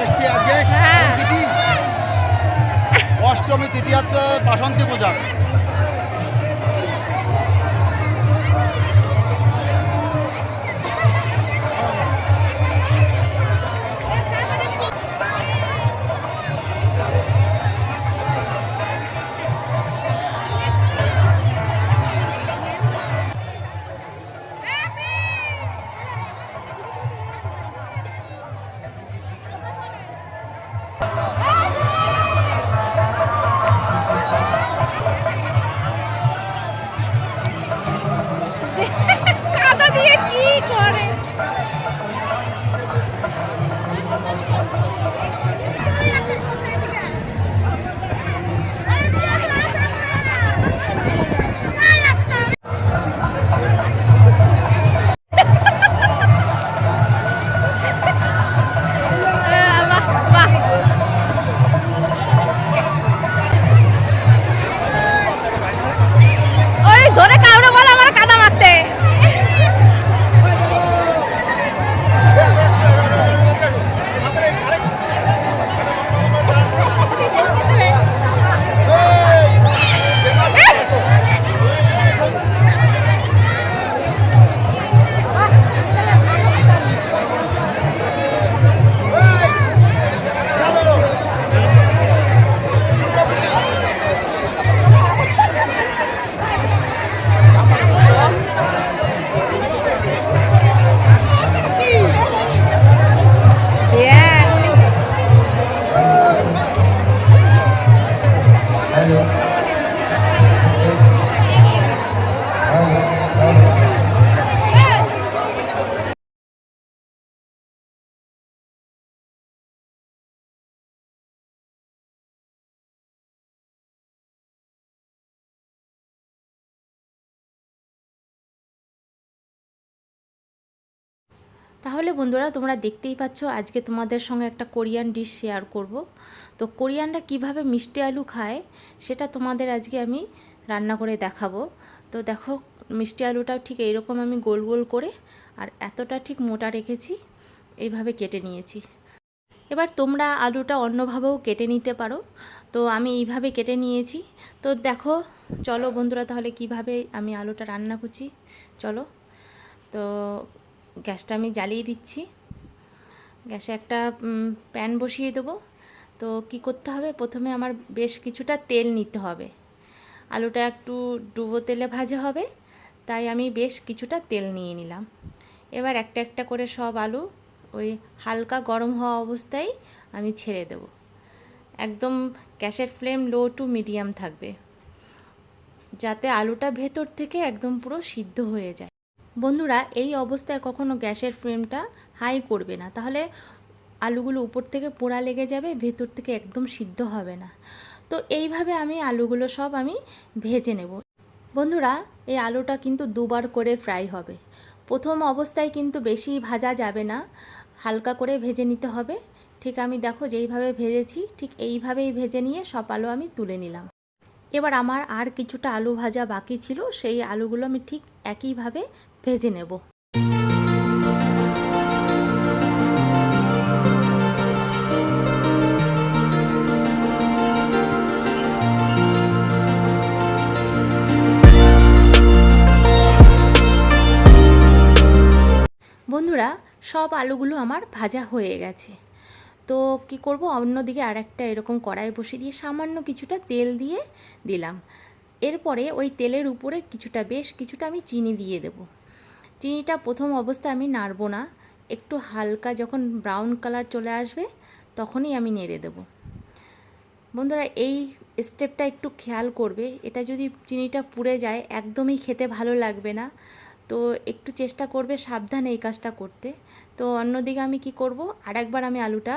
এসছি আজকে হ্যাঁ। তিথি অষ্টমী তিথি হচ্ছে বাসন্তী পূজা। কাদা দিয়ে কি করে? বাহ বাহ। ওই ধরে কাউরে বল আমার কাদা মারতে। তাহলে বন্ধুরা তোমরা দেখতেই পাচ্ছ আজকে তোমাদের সঙ্গে একটা কোরিয়ান ডিশ শেয়ার করব। তো কোরিয়ানরা কিভাবে মিষ্টি আলু খায় সেটা তোমাদের আজকে আমি রান্না করে দেখাবো। তো দেখো মিষ্টি আলুটাও ঠিক এইরকম আমি গোল গোল করে আর এতটা ঠিক মোটা রেখেছি, এইভাবে কেটে নিয়েছি। এবার তোমরা আলুটা অন্যভাবেও কেটে নিতে পারো, তো আমি এইভাবে কেটে নিয়েছি। তো দেখো চলো বন্ধুরা তাহলে কিভাবে আমি আলুটা রান্না করছি চলো। তো গ্যাসটা আমি জ্বালিয়ে দিচ্ছি, গ্যাসে একটা প্যান বসিয়ে দেবো। তো কি করতে হবে, প্রথমে আমার বেশ কিছুটা তেল নিতে হবে। আলুটা একটু ডুবো তেলে ভাজা হবে, তাই আমি বেশ কিছুটা তেল নিয়ে নিলাম। এবার একটা একটা করে সব আলু ওই হালকা গরম হওয়া অবস্থায় আমি ছেড়ে দেব। একদম গ্যাসের ফ্লেম লো টু মিডিয়াম থাকবে, যাতে আলুটা ভেতর থেকে একদম পুরো সিদ্ধ হয়ে যায়। বন্ধুরা এই অবস্থায় কখনো গ্যাসের ফ্লেমটা হাই করবে না, তাহলে আলুগুলো উপর থেকে পোড়া লেগে যাবে, ভেতর থেকে একদম সিদ্ধ হবে না। তো এইভাবে আমি আলুগুলো সব আমি ভেজে নেব। বন্ধুরা এই আলুটা কিন্তু দুবার করে ফ্রাই হবে। প্রথম অবস্থায় কিন্তু বেশি ভাজা যাবে না, হালকা করে ভেজে নিতে হবে। ঠিক আমি দেখো যেইভাবে ভেজেছি ঠিক এইভাবেই ভেজে নিয়ে সব আলু আমি তুলে নিলাম। এবার আমার আর কিছুটা আলু ভাজা বাকি ছিল, সেই আলুগুলো আমি ঠিক একইভাবে ভেজে নেব। বন্ধুরা সব আলুগুলো আমার ভাজা হয়ে গেছে। তো কি করব, অন্যদিকে আরেকটা এরকম কড়াই বসিয়ে দিয়ে সামান্য কিছুটা তেল দিয়ে দিলাম। এরপরে ওই তেলের উপরে বেশ কিছুটা আমি চিনি দিয়ে দেব। চিনিটা প্রথম অবস্থায় আমি নাড়ব না, একটু হালকা যখন ব্রাউন কালার চলে আসবে তখনই আমি নেড়ে দেব। বন্ধুরা এই স্টেপটা একটু খেয়াল করবে, এটা যদি চিনিটা পুড়ে যায় একদমই খেতে ভালো লাগবে না। তো একটু চেষ্টা করবে সাবধানে এই কাজটা করতে। তো অন্যদিকে আমি কি করব, আরেকবার আমি আলুটা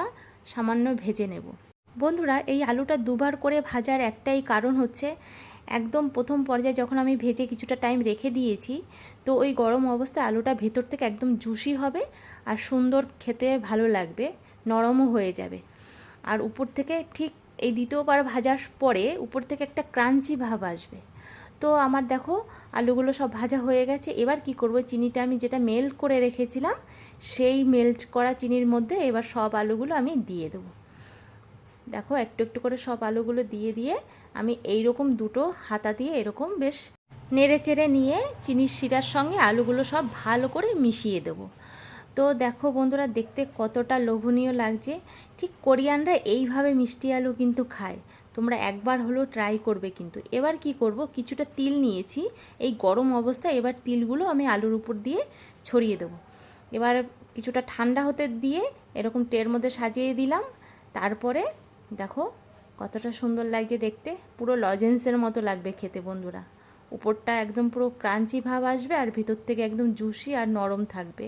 সামান্য ভেজে নেব। বন্ধুরা এই আলুটা দুবার করে ভাজার একটাই কারণ হচ্ছে, একদম প্রথম পর্যায়ে যখন আমি ভেজে কিছুটা টাইম রেখে দিয়েছি, তো ওই গরম অবস্থায় আলুটা ভেতর থেকে একদম জুসি হবে আর সুন্দর খেতে ভালো লাগবে, নরমও হয়ে যাবে। আর উপর থেকে ঠিক এই দ্বিতীয়বার ভাজার পরে উপর থেকে একটা ক্রাঞ্চি ভাব আসবে। তো আমার দেখো আলুগুলো সব ভাজা হয়ে গেছে। এবার কি করব, চিনিটা আমি যেটা মেল্ট করে রেখেছিলাম সেই মেল্ট করা চিনির মধ্যে এবার সব আলুগুলো আমি দিয়ে দেবো। দেখো একটু একটু করে সব আলুগুলো দিয়ে দিয়ে আমি এইরকম দুটো হাতা দিয়ে এরকম বেশ নেড়ে চেড়ে নিয়ে চিনির শিরার সঙ্গে আলুগুলো সব ভালো করে মিশিয়ে দেবো। তো দেখো বন্ধুরা, দেখতে কতটা লোভনীয় লাগছে। ঠিক কোরিয়ানরা এইভাবে মিষ্টি আলু কিন্তু খায়, তোমরা একবার হলেও ট্রাই করবে কিন্তু। এবার কি করব, কিছুটা তিল নিয়েছি, এই গরম অবস্থায় এবার তিলগুলো আমি আলুর উপর দিয়ে ছড়িয়ে দেবো। এবার কিছুটা ঠান্ডা হতে দিয়ে এরকম ট্রের মধ্যে সাজিয়ে দিলাম। তারপরে দেখো কতটা সুন্দর লাগছে দেখতে, পুরো লজেন্সের মতো লাগবে খেতে বন্ধুরা। উপরটা একদম পুরো ক্রাঞ্চি ভাব আসবে আর ভিতর থেকে একদম জুসি আর নরম থাকবে,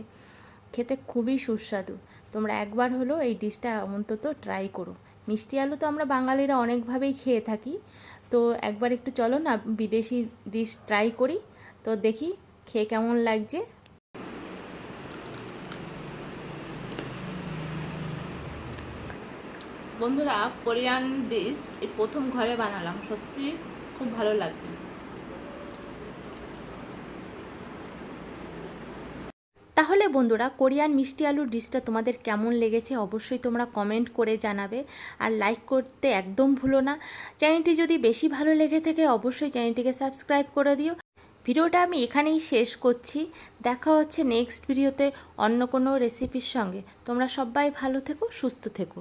খেতে খুবই সুস্বাদু। তোমরা একবার হলো এই ডিশটা অন্তত ট্রাই করো। মিষ্টি আলু তো আমরা বাঙালিরা অনেকভাবেই খেয়ে থাকি, তো একবার একটু চলো না বিদেশি ডিশ ট্রাই করি, তো দেখি খেয়ে কেমন লাগছে। বন্ধুরা, কোরিয়ান ডিশ এই প্রথম ঘরে বানালাম, সত্যি খুব ভালো লাগছে। তাহলে বন্ধুরা, কোরিয়ান মিষ্টি আলুর ডিশটা তোমাদের কেমন লেগেছে অবশ্যই তোমরা কমেন্ট করে জানাবে, আর লাইক করতে একদম ভুলো না। চ্যানেলটি যদি বেশি ভালো লেগে থাকে অবশ্যই চ্যানেলটিকে সাবস্ক্রাইব করে দিও। ভিডিওটা আমি এখানেই শেষ করছি, দেখা হচ্ছে নেক্সট ভিডিওতে অন্য কোনো রেসিপির সঙ্গে। তোমরা সবাই ভালো থেকো, সুস্থ থেকো।